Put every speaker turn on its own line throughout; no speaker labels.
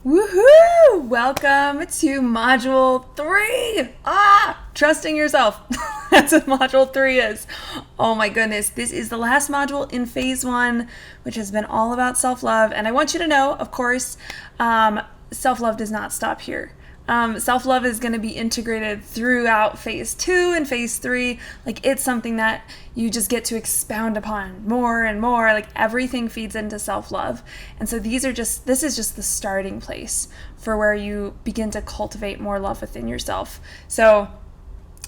Woohoo! Welcome to Module 3! Trusting yourself. That's what Module 3 is. Oh my goodness. This is the last module in Phase 1, which has been all about self-love. And I want you to know, of course, self-love does not stop here. Self-love is going to be integrated throughout Phase 2 and Phase 3. Like, it's something that you just get to expound upon more and more. Like, everything feeds into self-love. And so this is just the starting place for where you begin to cultivate more love within yourself. So,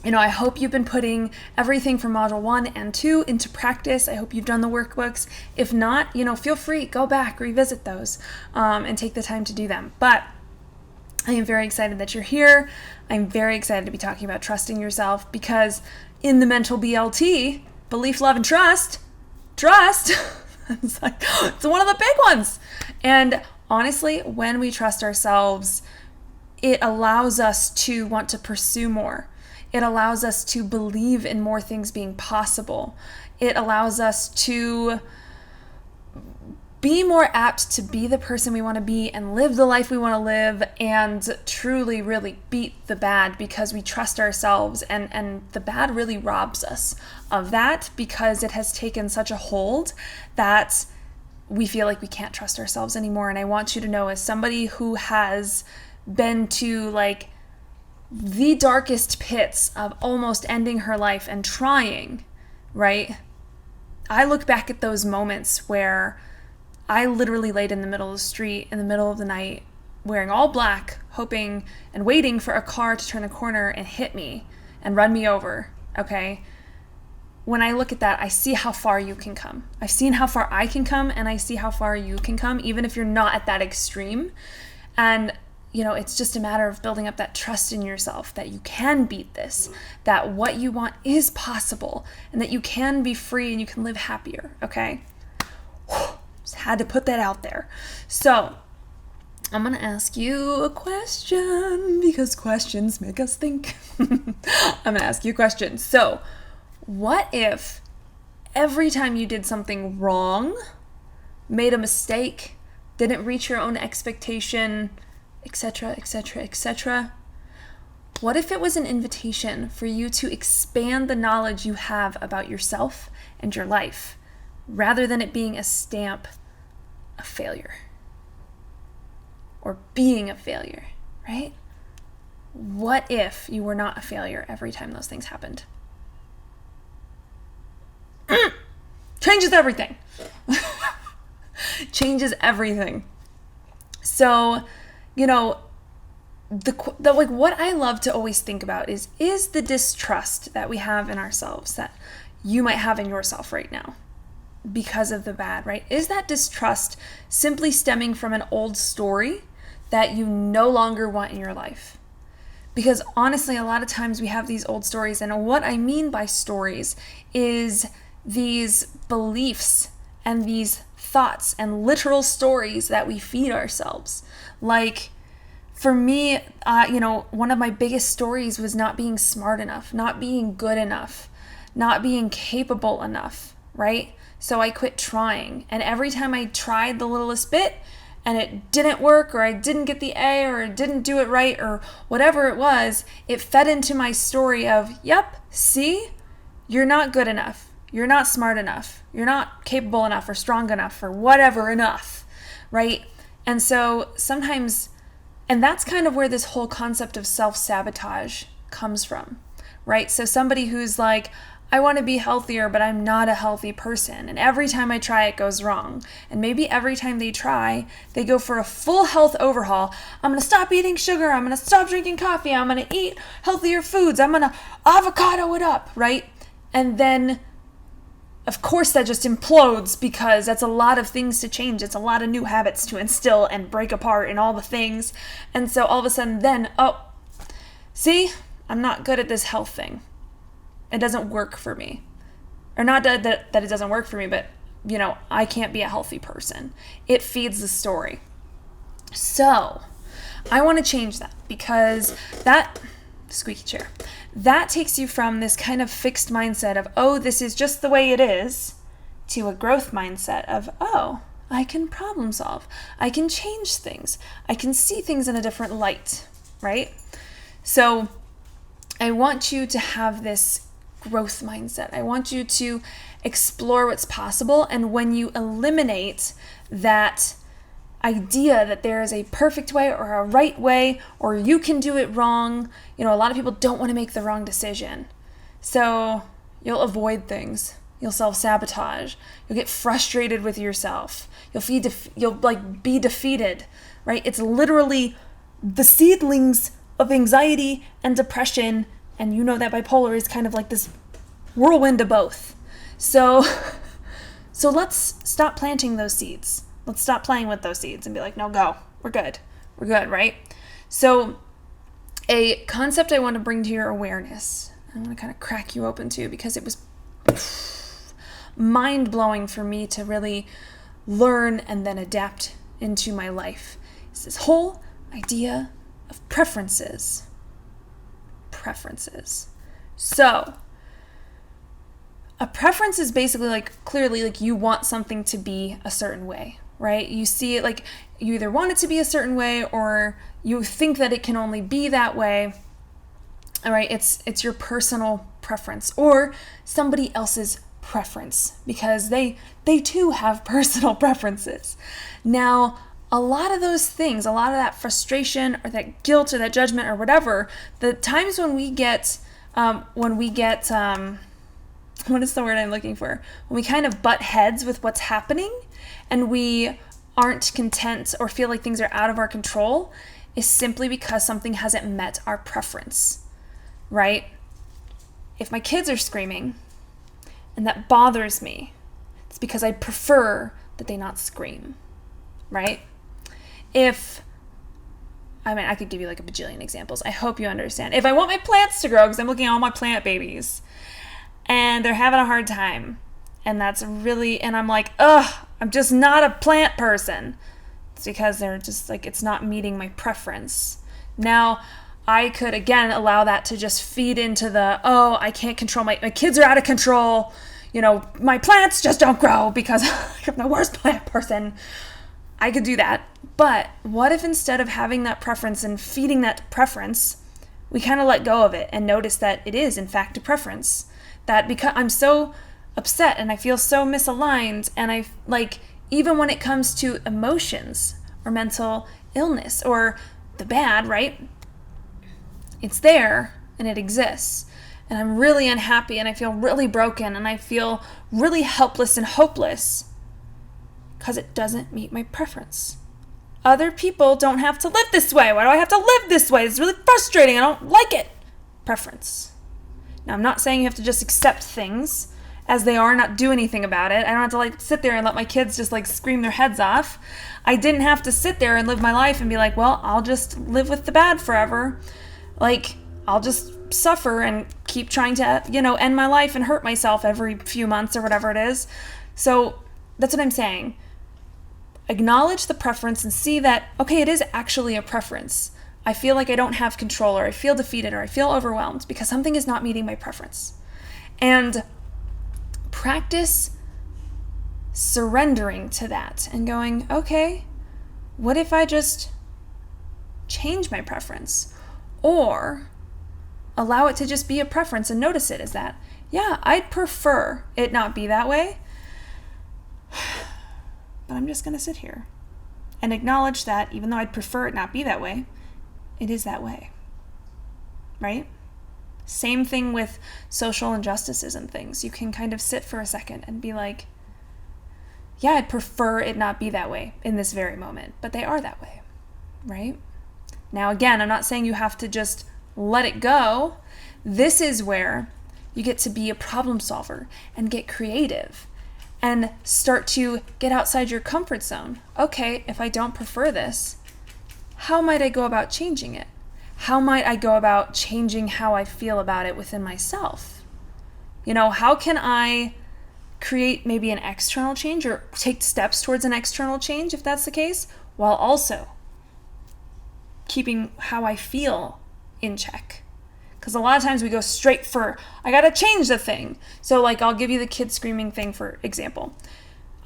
I hope you've been putting everything from Module 1 and 2 into practice. I hope you've done the workbooks. If not, feel free, go back, revisit those, and take the time to do them. But I am very excited that you're here. I'm very excited to be talking about trusting yourself, because in the mental BLT, belief, love, and trust, it's one of the big ones. And honestly, when we trust ourselves, it allows us to want to pursue more. It allows us to believe in more things being possible. It allows us to be more apt to be the person we want to be and live the life we want to live and truly, really beat the bad, because we trust ourselves, and the bad really robs us of that because it has taken such a hold that we feel like we can't trust ourselves anymore. And I want you to know, as somebody who has been to the darkest pits of almost ending her life and trying, right? I look back at those moments where I literally laid in the middle of the street in the middle of the night, wearing all black, hoping and waiting for a car to turn a corner and hit me and run me over, okay? When I look at that, I see how far you can come. I've seen how far I can come, and I see how far you can come, even if you're not at that extreme. And, it's just a matter of building up that trust in yourself that you can beat this, that what you want is possible, and that you can be free and you can live happier, okay? Just had to put that out there. So, I'm going to ask you a question, because questions make us think. I'm going to ask you a question. So, what if every time you did something wrong, made a mistake, didn't reach your own expectation, etc., etc., etc., what if it was an invitation for you to expand the knowledge you have about yourself and your life, rather than it being a stamp of failure or being a failure, right? What if you were not a failure every time those things happened? Changes everything. Changes everything. So, what I love to always think about is the distrust that we have in ourselves, that you might have in yourself right now because of the bad, right? Is that distrust simply stemming from an old story that you no longer want in your life? Because honestly, a lot of times we have these old stories, and what I mean by stories is these beliefs and these thoughts and literal stories that we feed ourselves. Like, for me, one of my biggest stories was not being smart enough, not being good enough, not being capable enough, right? So I quit trying. And every time I tried the littlest bit and it didn't work, or I didn't get the A, or didn't do it right, or whatever it was, it fed into my story of, yep, see, you're not good enough. You're not smart enough. You're not capable enough or strong enough or whatever enough, right? And so sometimes, and that's kind of where this whole concept of self-sabotage comes from, right? So somebody who's like, I want to be healthier, but I'm not a healthy person. And every time I try, it goes wrong. And maybe every time they try, they go for a full health overhaul. I'm going to stop eating sugar. I'm going to stop drinking coffee. I'm going to eat healthier foods. I'm going to avocado it up, right? And then, of course, that just implodes, because that's a lot of things to change. It's a lot of new habits to instill and break apart and all the things. And so all of a sudden then, see, I'm not good at this health thing. It doesn't work for me. Or not that it doesn't work for me, but, I can't be a healthy person. It feeds the story. So I want to change that, because that squeaky chair, that takes you from this kind of fixed mindset of, oh, this is just the way it is, to a growth mindset of, oh, I can problem solve. I can change things. I can see things in a different light, right? So I want you to have this growth mindset. I want you to explore what's possible. And when you eliminate that idea that there is a perfect way or a right way, or you can do it wrong, a lot of people don't want to make the wrong decision. So you'll avoid things. You'll self-sabotage. You'll get frustrated with yourself. You'll be defeated, right? It's literally the seedlings of anxiety and depression, and you know that bipolar is kind of like this whirlwind of both. So let's stop planting those seeds. Let's stop playing with those seeds and be like, no, go. We're good, right? So a concept I want to bring to your awareness, I'm going to kind of crack you open to, because it was mind-blowing for me to really learn and then adapt into my life. It's this whole idea of preferences. So a preference is basically clearly you want something to be a certain way, right? You see it you either want it to be a certain way or you think that it can only be that way. All right, it's your personal preference or somebody else's preference, because they too have personal preferences. Now, a lot of those things, a lot of that frustration or that guilt or that judgment or whatever, the times when we get what is the word I'm looking for? When we kind of butt heads with what's happening and we aren't content or feel like things are out of our control, is simply because something hasn't met our preference, right? If my kids are screaming and that bothers me, it's because I prefer that they not scream, right? I could give you a bajillion examples. I hope you understand. If I want my plants to grow, because I'm looking at all my plant babies, and they're having a hard time, and I'm like, I'm just not a plant person. It's because they're just it's not meeting my preference. Now, I could, again, allow that to just feed into I can't control my kids are out of control. My plants just don't grow because I'm the worst plant person. I could do that. But what if instead of having that preference and feeding that preference, we kind of let go of it and notice that it is, in fact, a preference? That because I'm so upset and I feel so misaligned, and even when it comes to emotions or mental illness or the bad, right? It's there and it exists. And I'm really unhappy and I feel really broken and I feel really helpless and hopeless because it doesn't meet my preference. Other people don't have to live this way. Why do I have to live this way? It's really frustrating. I don't like it. Preference. Now, I'm not saying you have to just accept things as they are, not do anything about it. I don't have to sit there and let my kids just scream their heads off. I didn't have to sit there and live my life and be like, well, I'll just live with the bad forever. I'll just suffer and keep trying to, end my life and hurt myself every few months or whatever it is. So that's what I'm saying. Acknowledge the preference and see that, okay, it is actually a preference. I feel like I don't have control, or I feel defeated, or I feel overwhelmed because something is not meeting my preference. And practice surrendering to that and going, okay, what if I just change my preference? Or allow it to just be a preference and notice it as that. Yeah, I'd prefer it not be that way, but I'm just going to sit here and acknowledge that even though I'd prefer it not be that way, it is that way, right? Same thing with social injustices and things. You can kind of sit for a second and be like, yeah, I'd prefer it not be that way in this very moment, but they are that way, right? Now, again, I'm not saying you have to just let it go. This is where you get to be a problem solver and get creative and start to get outside your comfort zone. Okay, if I don't prefer this, how might I go about changing it? How might I go about changing how I feel about it within myself? How can I create maybe an external change or take steps towards an external change if that's the case, while also keeping how I feel in check? Because a lot of times we go straight for, I gotta change the thing. So I'll give you the kid screaming thing for example.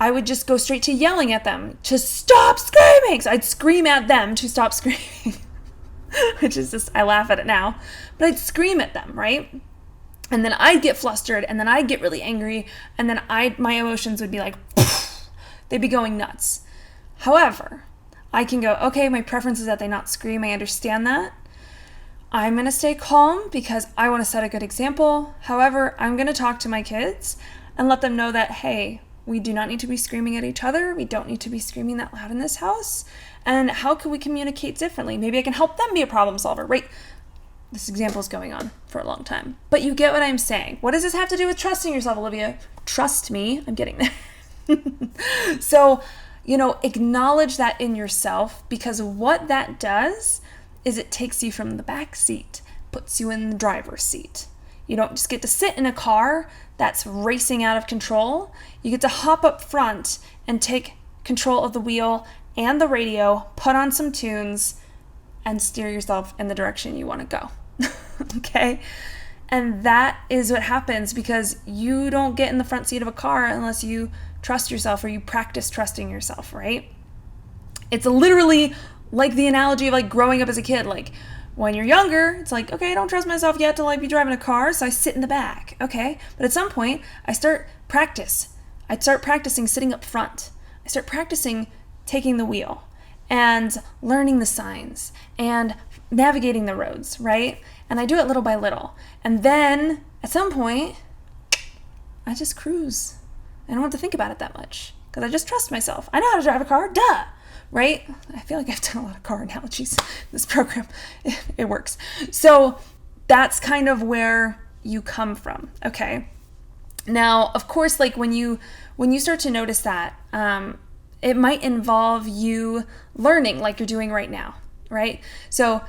I would just go straight to yelling at them to stop screaming. So I'd scream at them to stop screaming, which is just, I laugh at it now, but I'd scream at them, right? And then I'd get flustered, and then I'd get really angry, and then my emotions would be like, they'd be going nuts. However, I can go, okay, my preference is that they not scream. I understand that. I'm going to stay calm because I want to set a good example. However, I'm going to talk to my kids and let them know that, hey, we do not need to be screaming at each other. We don't need to be screaming that loud in this house. And how can we communicate differently? Maybe I can help them be a problem solver, right? This example is going on for a long time. But you get what I'm saying. What does this have to do with trusting yourself, Olivia? Trust me, I'm getting there. So, acknowledge that in yourself, because what that does is it takes you from the back seat, puts you in the driver's seat. You don't just get to sit in a car that's racing out of control. You get to hop up front and take control of the wheel and the radio, put on some tunes, and steer yourself in the direction you want to go. Okay? And that is what happens because you don't get in the front seat of a car unless you trust yourself or you practice trusting yourself, right? It's literally like the analogy of like growing up as a kid. Like when you're younger, it's like, okay, I don't trust myself yet to like be driving a car, so I sit in the back, okay? But at some point, I'd start practicing sitting up front. I start practicing taking the wheel and learning the signs and navigating the roads, right? And I do it little by little. And then at some point, I just cruise. I don't have to think about it that much because I just trust myself. I know how to drive a car, duh, right? I feel like I've done a lot of car analogies in this program. It works. So that's kind of where you come from, okay? Now, of course, like when you start to notice that, it might involve you learning like you're doing right now, right? So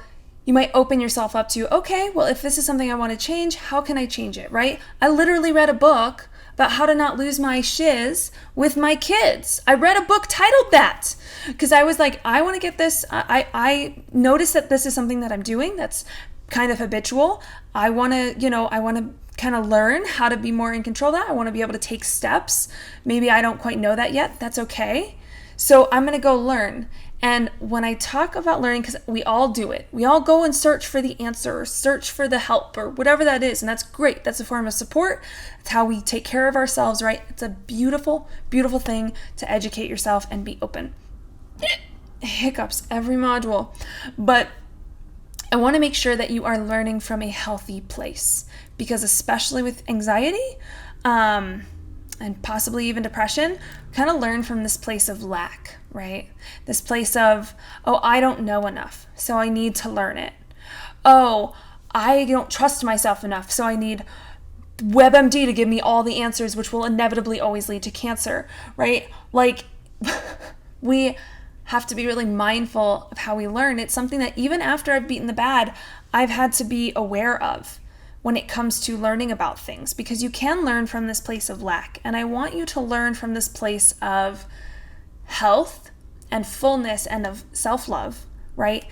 you might open yourself up to, okay, well, if this is something I want to change, how can I change it, right? I literally read a book about how to not lose my shiz with my kids. I read a book titled that because I was like, I want to get this. I noticed that this is something that I'm doing that's kind of habitual. I want to kind of learn how to be more in control of that. I want to be able to take steps. Maybe I don't quite know that yet. That's okay. So I'm going to go learn. And when I talk about learning, because we all do it, we all go and search for the answer or search for the help or whatever that is. And that's great. That's a form of support. It's how we take care of ourselves, right? It's a beautiful, beautiful thing to educate yourself and be open. Hiccups every module. But I want to make sure that you are learning from a healthy place, because especially with anxiety, and possibly even depression, kind of learn from this place of lack, right? This place of, oh, I don't know enough, so I need to learn it. Oh, I don't trust myself enough, so I need WebMD to give me all the answers, which will inevitably always lead to cancer, right? Like, we have to be really mindful of how we learn. It's something that even after I've beaten the bad, I've had to be aware of when it comes to learning about things, because you can learn from this place of lack. And I want you to learn from this place of health and fullness and of self-love, right?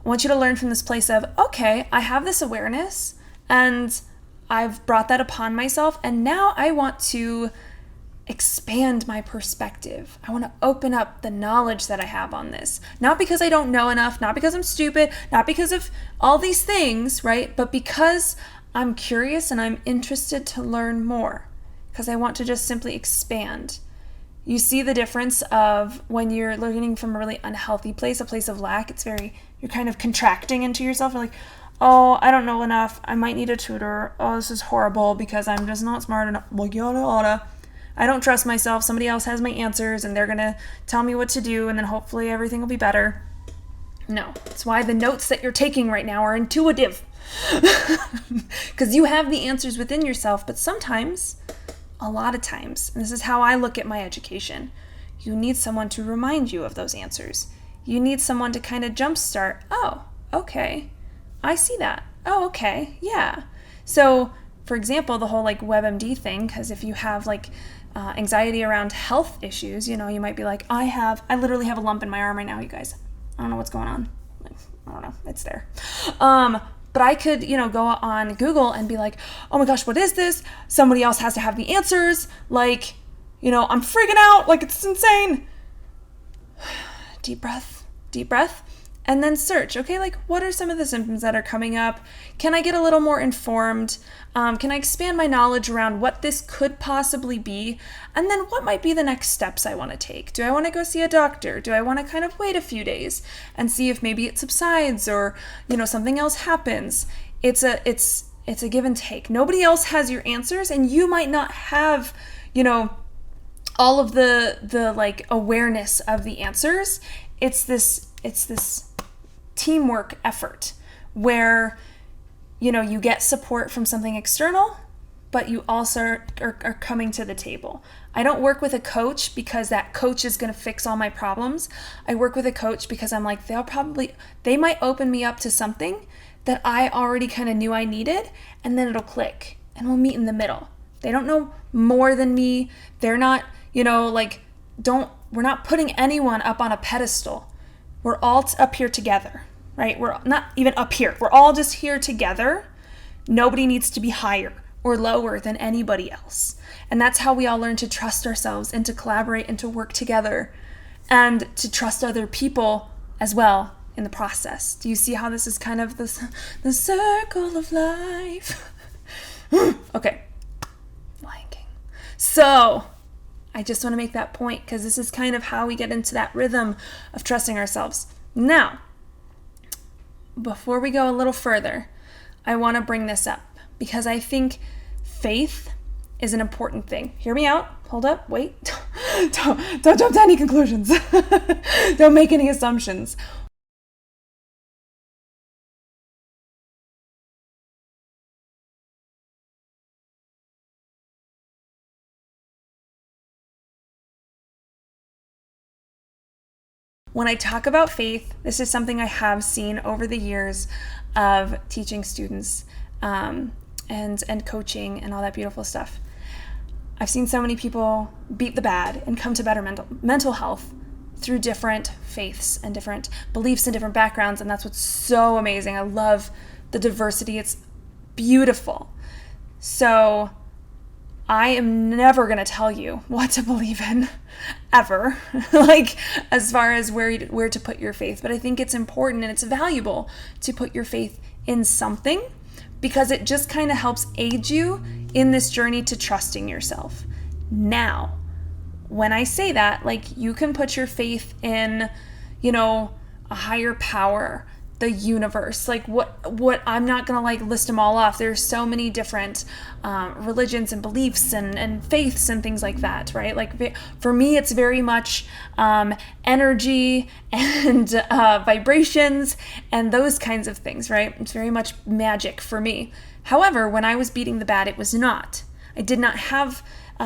I want you to learn from this place of, okay, I have this awareness and I've brought that upon myself, and now I want to expand my perspective. I want to open up the knowledge that I have on this. Not because I don't know enough, not because I'm stupid, not because of all these things, right? But because I'm curious and I'm interested to learn more, because I want to just simply expand. You see the difference of when you're learning from a really unhealthy place, a place of lack. You're kind of contracting into yourself. You're like, oh, I don't know enough. I might need a tutor. Oh, this is horrible because I'm just not smart enough. Well, yada, yada. I don't trust myself. Somebody else has my answers and they're going to tell me what to do, and then hopefully everything will be better. No, that's why the notes that you're taking right now are intuitive. Because you have the answers within yourself, but sometimes, a lot of times, and this is how I look at my education, you need someone to remind you of those answers. You need someone to kind of jumpstart, oh, okay, I see that. Oh, okay, yeah. So, for example, the whole like WebMD thing, because if you have like anxiety around health issues, you might be like, I literally have a lump in my arm right now, you guys. I don't know what's going on. I don't know. It's there. But I could, go on Google and be like, oh my gosh, what is this? Somebody else has to have the answers. Like, I'm freaking out, like it's insane. Deep breath, and then search. Okay, like what are some of the symptoms that are coming up? Can I get a little more informed? Can I expand my knowledge around what this could possibly be? And then what might be the next steps I want to take? Do I want to go see a doctor? Do I want to kind of wait a few days and see if maybe it subsides or, something else happens? It's a give and take. Nobody else has your answers, and you might not have, all of the like awareness of the answers. It's this teamwork effort where you get support from something external, but you also are coming to the table. I don't work with a coach because that coach is going to fix all my problems. I work with a coach because I'm like, they might open me up to something that I already kind of knew I needed, and then it'll click and we'll meet in the middle. They don't know more than me. They're not, we're not putting anyone up on a pedestal. We're all up here together, right? We're not even up here. We're all just here together. Nobody needs to be higher or lower than anybody else. And that's how we all learn to trust ourselves and to collaborate and to work together and to trust other people as well in the process. Do you see how this is kind of the circle of life? Okay. Lion King. So I just want to make that point because this is kind of how we get into that rhythm of trusting ourselves. Now, before we go a little further, I want to bring this up because I think faith is an important thing. Hear me out. Hold up. Wait. Don't jump to any conclusions. Don't make any assumptions. When I talk about faith, this is something I have seen over the years of teaching students and coaching and all that beautiful stuff. I've seen so many people beat the bad and come to better mental health through different faiths and different beliefs and different backgrounds, and that's what's so amazing. I love the diversity. It's beautiful. So I am never going to tell you what to believe in, ever, like as far as where to put your faith. But I think it's important and it's valuable to put your faith in something because it just kind of helps aid you in this journey to trusting yourself. Now, when I say that, like you can put your faith in, a higher power, the universe, like what I'm not gonna like list them all off. There's so many different religions and beliefs and faiths and things like that, right? Like for me, it's very much energy and vibrations and those kinds of things, right? It's very much magic for me. However, when I was beating the bad, it was not. I did not have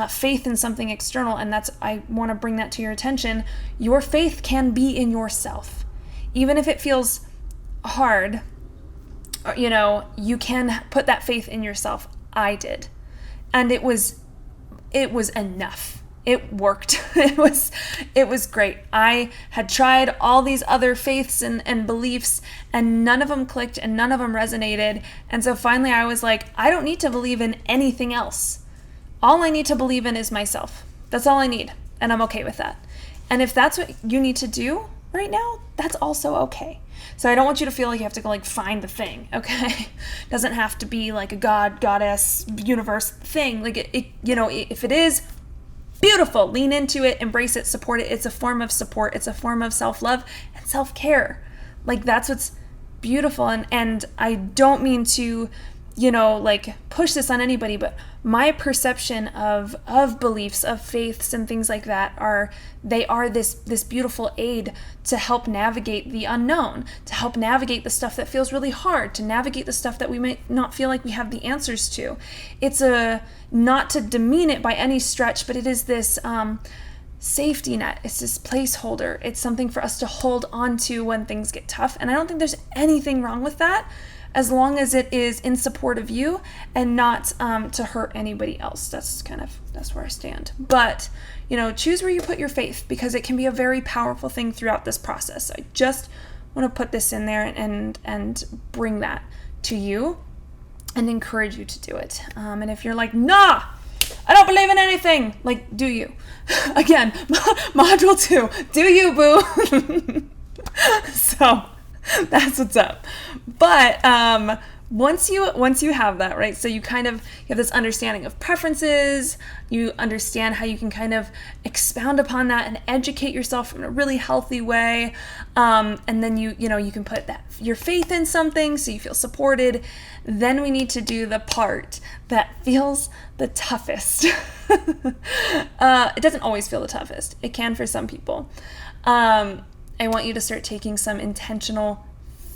faith in something external, and I want to bring that to your attention. Your faith can be in yourself, even if it feels hard, you can put that faith in yourself. I did. And it was enough. It worked. It was great. I had tried all these other faiths and beliefs, and none of them clicked and none of them resonated. And so finally I was like, I don't need to believe in anything else. All I need to believe in is myself. That's all I need. And I'm okay with that. And if that's what you need to do right now, that's also okay. So I don't want you to feel like you have to go like find the thing, okay? Doesn't have to be like a god, goddess, universe thing. Like it if it is, beautiful, lean into it, embrace it, support it. It's a form of support. It's a form of self-love and self-care. Like that's what's beautiful. And I don't mean to, like push this on anybody, but my perception of beliefs, of faiths and things like that are this beautiful aid to help navigate the unknown, to help navigate the stuff that feels really hard, to navigate the stuff that we might not feel like we have the answers to. It's not to demean it by any stretch, but it is this safety net. It's this placeholder. It's something for us to hold on to when things get tough. And I don't think there's anything wrong with that, as long as it is in support of you and not to hurt anybody else. That's where I stand. But, choose where you put your faith, because it can be a very powerful thing throughout this process. So I just want to put this in there and bring that to you and encourage you to do it. And if you're like, nah, I don't believe in anything. Like, do you? Again, module 2, do you, boo? So that's what's up. But once you have that, right, so you have this understanding of preferences, you understand how you can kind of expound upon that and educate yourself in a really healthy way, and then you can put your faith in something so you feel supported. Then we need to do the part that feels the toughest. It doesn't always feel the toughest. It can for some people. I want you to start taking some intentional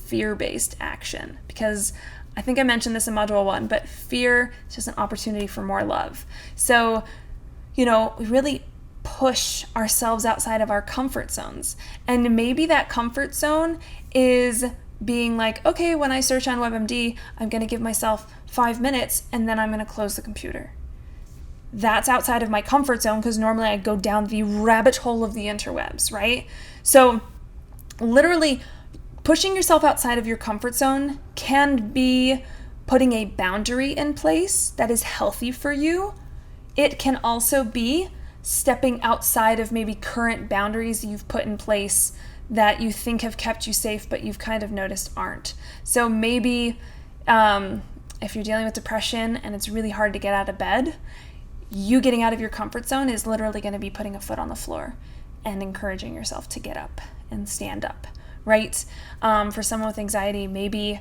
fear-based action, because I think I mentioned this in module 1, but fear is just an opportunity for more love. So, we really push ourselves outside of our comfort zones. And maybe that comfort zone is being like, okay, when I search on WebMD, I'm going to give myself 5 minutes and then I'm going to close the computer. That's outside of my comfort zone, because normally I go down the rabbit hole of the interwebs, right? So literally pushing yourself outside of your comfort zone can be putting a boundary in place that is healthy for you. It can also be stepping outside of maybe current boundaries you've put in place that you think have kept you safe, but you've kind of noticed aren't. So maybe if you're dealing with depression and it's really hard to get out of bed, you getting out of your comfort zone is literally going to be putting a foot on the floor and encouraging yourself to get up and stand up, right? For someone with anxiety, maybe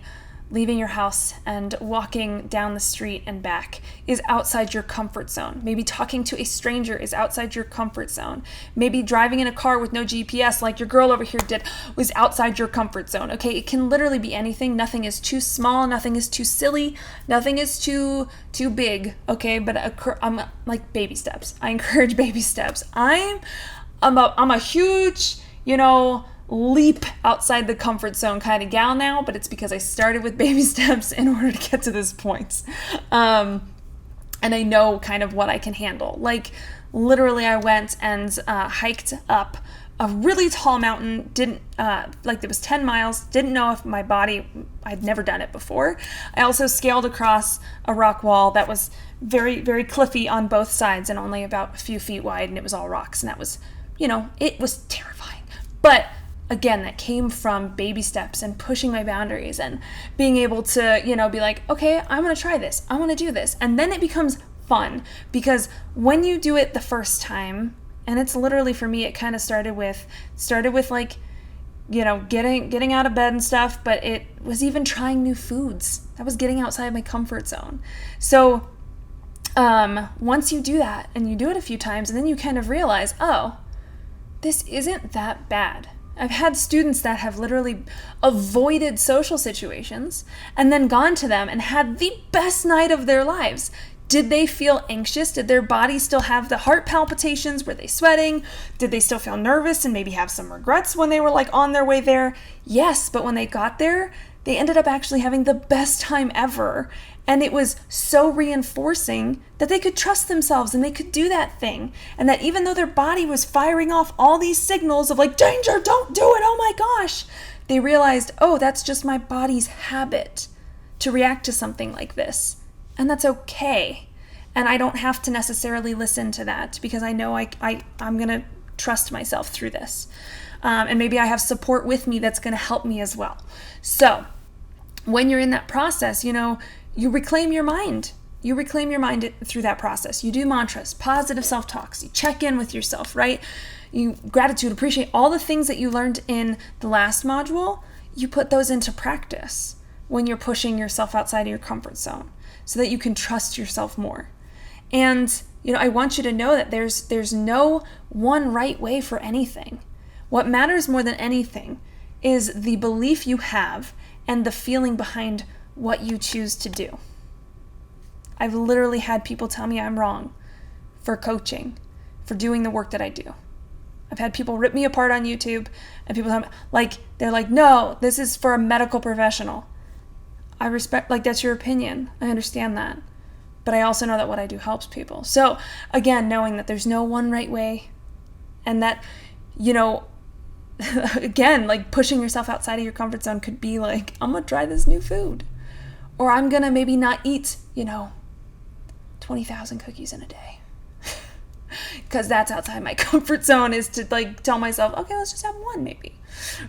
leaving your house and walking down the street and back is outside your comfort zone. Maybe talking to a stranger is outside your comfort zone. Maybe driving in a car with no GPS, like your girl over here did, was outside your comfort zone. Okay, it can literally be anything. Nothing is too small. Nothing is too silly. Nothing is too big. Okay, but I'm like baby steps. I encourage baby steps. I'm a huge, leap outside the comfort zone kind of gal now, but it's because I started with baby steps in order to get to this point. And I know kind of what I can handle. Like literally I went and hiked up a really tall mountain, it was 10 miles, didn't know if my body, I'd never done it before. I also scaled across a rock wall that was very, very cliffy on both sides and only about a few feet wide, and it was all rocks, and that was, it was terrifying. But again, that came from baby steps and pushing my boundaries and being able to, be like, okay, I'm going to try this. I want to do this. And then it becomes fun, because when you do it the first time, and it's literally, for me, it kind of started with like, getting out of bed and stuff, but it was even trying new foods. That was getting outside my comfort zone. So once you do that and you do it a few times, and then you kind of realize, oh, this isn't that bad. I've had students that have literally avoided social situations and then gone to them and had the best night of their lives. Did they feel anxious? Did their body still have the heart palpitations? Were they sweating? Did they still feel nervous and maybe have some regrets when they were like on their way there? Yes, but when they got there, they ended up actually having the best time ever. And it was so reinforcing that they could trust themselves and they could do that thing. And that even though their body was firing off all these signals of like, danger, don't do it, oh my gosh, they realized, oh, that's just my body's habit to react to something like this. And that's okay. And I don't have to necessarily listen to that, because I know I'm going to trust myself through this. And maybe I have support with me that's going to help me as well. So when you're in that process, you reclaim your mind. You reclaim your mind through that process. You do mantras, positive self-talks. You check in with yourself, right? You gratitude, appreciate all the things that you learned in the last module. You put those into practice when you're pushing yourself outside of your comfort zone so that you can trust yourself more. And, I want you to know that there's no one right way for anything. What matters more than anything is the belief you have and the feeling behind what you choose to do. I've literally had people tell me I'm wrong for coaching, for doing the work that I do. I've had people rip me apart on YouTube, and people tell me, they're like, no, this is for a medical professional. I respect, that's your opinion. I understand that. But I also know that what I do helps people. So again, knowing that there's no one right way, and that, again, pushing yourself outside of your comfort zone could be like, I'm going to try this new food. Or I'm going to maybe not eat, 20,000 cookies in a day. because that's outside my comfort zone, is to like tell myself, okay, let's just have one maybe,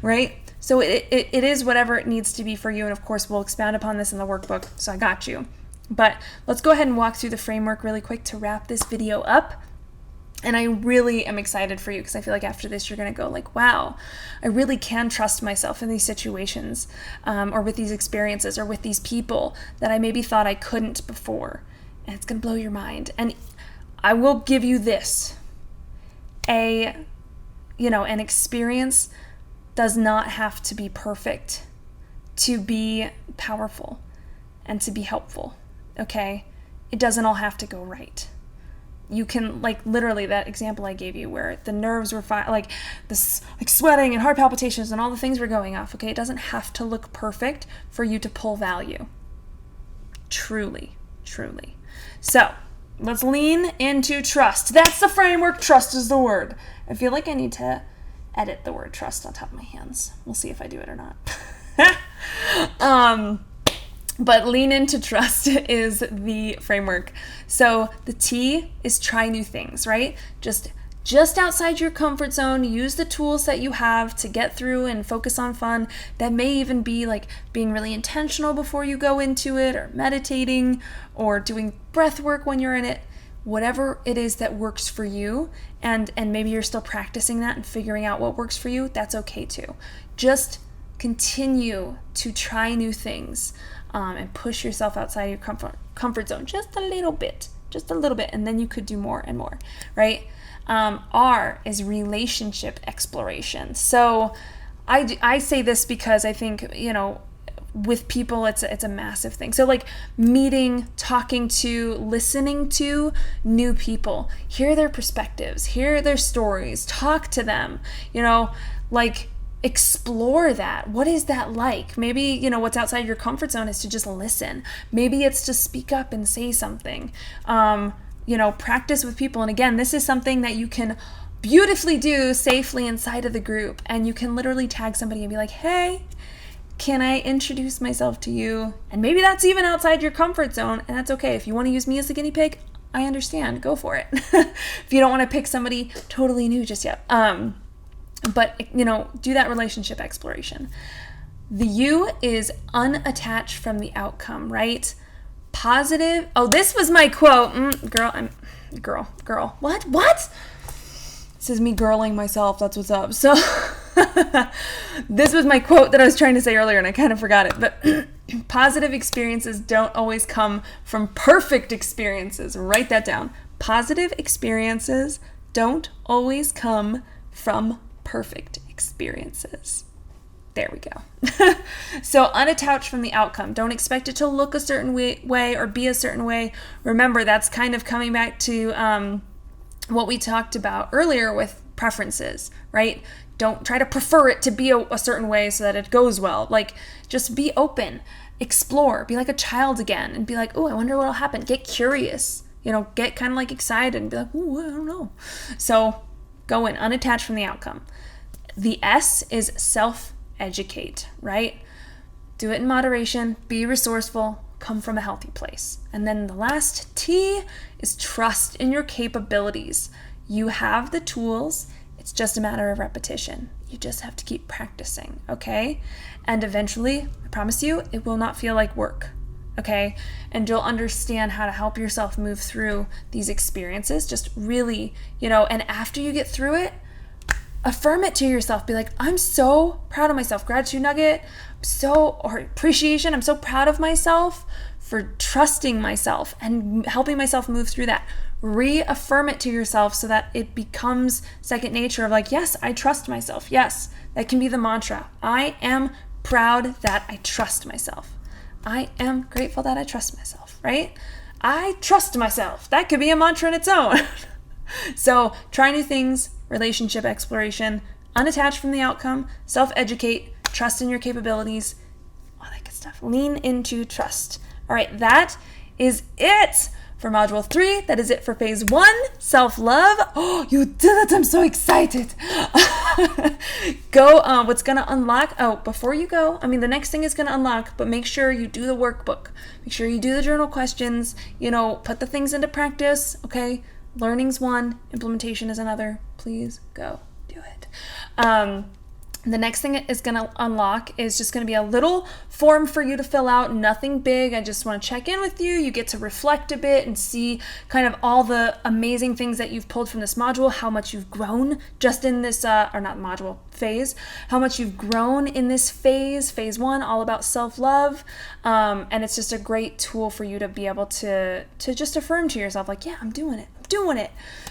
right? So it is whatever it needs to be for you. And of course, we'll expand upon this in the workbook. So I got you. But let's go ahead and walk through the framework really quick to wrap this video up. And I really am excited for you because I feel like after this, you're going to go like, wow, I really can trust myself in these situations or with these experiences or with these people that I maybe thought I couldn't before. And it's going to blow your mind. And I will give you this, an experience does not have to be perfect to be powerful and to be helpful, okay? It doesn't all have to go right. You can, like, literally that example I gave you where the nerves were sweating and heart palpitations and all the things were going off, okay? It doesn't have to look perfect for you to pull value. Truly, truly. So let's lean into trust. That's the framework. Trust is the word. I feel like I need to edit the word trust on top of my hands. We'll see if I do it or not. But lean into trust is the framework. So the T is try new things, right? Just outside your comfort zone, use the tools that you have to get through and focus on fun. That may even be like being really intentional before you go into it, or meditating, or doing breath work when you're in it. Whatever it is that works for you, and maybe you're still practicing that and figuring out what works for you, that's okay too. Just continue to try new things and push yourself outside your comfort zone just a little bit, and then you could do more and more, right? R is relationship exploration. So I say this because I think, with people, it's a massive thing. So like meeting, talking to, listening to new people, hear their perspectives, hear their stories, talk to them, like explore that. What is that like? Maybe, what's outside your comfort zone is to just listen. Maybe it's to speak up and say something. Practice with people. And again, this is something that you can beautifully do safely inside of the group. And you can literally tag somebody and be like, hey, can I introduce myself to you? And maybe that's even outside your comfort zone, and that's okay. If you want to use me as a guinea pig, I understand. Go for it. If you don't want to pick somebody totally new just yet. But do that relationship exploration. The U is unattached from the outcome, right? Positive. Oh, this was my quote. Girl. What? This is me girling myself. That's what's up. So this was my quote that I was trying to say earlier and I kind of forgot it. But positive experiences don't always come from perfect experiences. Write that down. Positive experiences don't always come from perfect experiences. There we go. So unattached from the outcome. Don't expect it to look a certain way or be a certain way. Remember, that's kind of coming back to what we talked about earlier with preferences, right? Don't try to prefer it to be a certain way so that it goes well. Like, just be open, explore, be like a child again, and be like, oh, I wonder what'll happen. Get curious, get kind of like excited and be like, oh, I don't know. So go in, unattached from the outcome. The S is self-educate, right? Do it in moderation, be resourceful, come from a healthy place. And then the last T is trust in your capabilities. You have the tools. It's just a matter of repetition. You just have to keep practicing, okay? And eventually, I promise you, it will not feel like work, okay? And you'll understand how to help yourself move through these experiences. Just really, and after you get through it, affirm it to yourself. Be like, I'm so proud of myself. Gratitude nugget, or appreciation. I'm so proud of myself for trusting myself and helping myself move through that. Reaffirm it to yourself so that it becomes second nature of like, yes, I trust myself. Yes, that can be the mantra. I am proud that I trust myself. I am grateful that I trust myself, right? I trust myself. That could be a mantra in its own. So try new things, relationship exploration, unattached from the outcome, self-educate, trust in your capabilities, all that good stuff. Lean into trust. All right, that is it for Module 3. That is it for Phase 1, self-love. Oh, you did it. I'm so excited. What's going to unlock, before you go, the next thing is going to unlock, but make sure you do the workbook. Make sure you do the journal questions, put the things into practice, okay? Learning's one, implementation is another. Please go do it. The next thing it is going to unlock is just going to be a little form for you to fill out. Nothing big. I just want to check in with you. You get to reflect a bit and see kind of all the amazing things that you've pulled from this module, how much you've grown just in this, or not module, phase, how much you've grown in this phase one, all about self-love. And it's just a great tool for you to be able to just affirm to yourself, like, yeah, I'm doing it.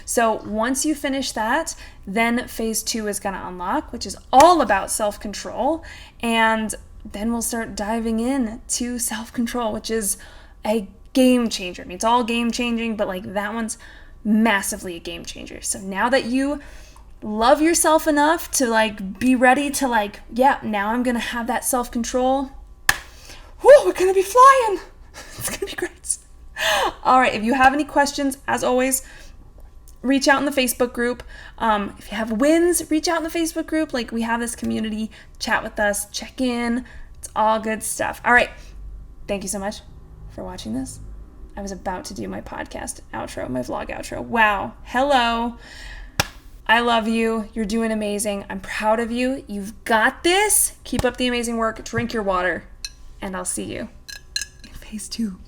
So once you finish that, then phase 2 is going to unlock, which is all about self-control. And then we'll start diving in to self-control, which is a game changer. I mean, it's all game changing, but like that one's massively a game changer. So now that you love yourself enough to like be ready to like, yeah, now I'm going to have that self-control. Whoa, we're going to be flying. It's going to be great. All right, if you have any questions, as always, reach out in the Facebook group. If you have wins, reach out in the Facebook group. Like, we have this community, chat with us, check in. It's all good stuff. All right, thank you so much for watching this. I was about to do my podcast outro, my vlog outro. Wow, hello. I love you. You're doing amazing. I'm proud of you. You've got this. Keep up the amazing work. Drink your water. And I'll see you in phase 2.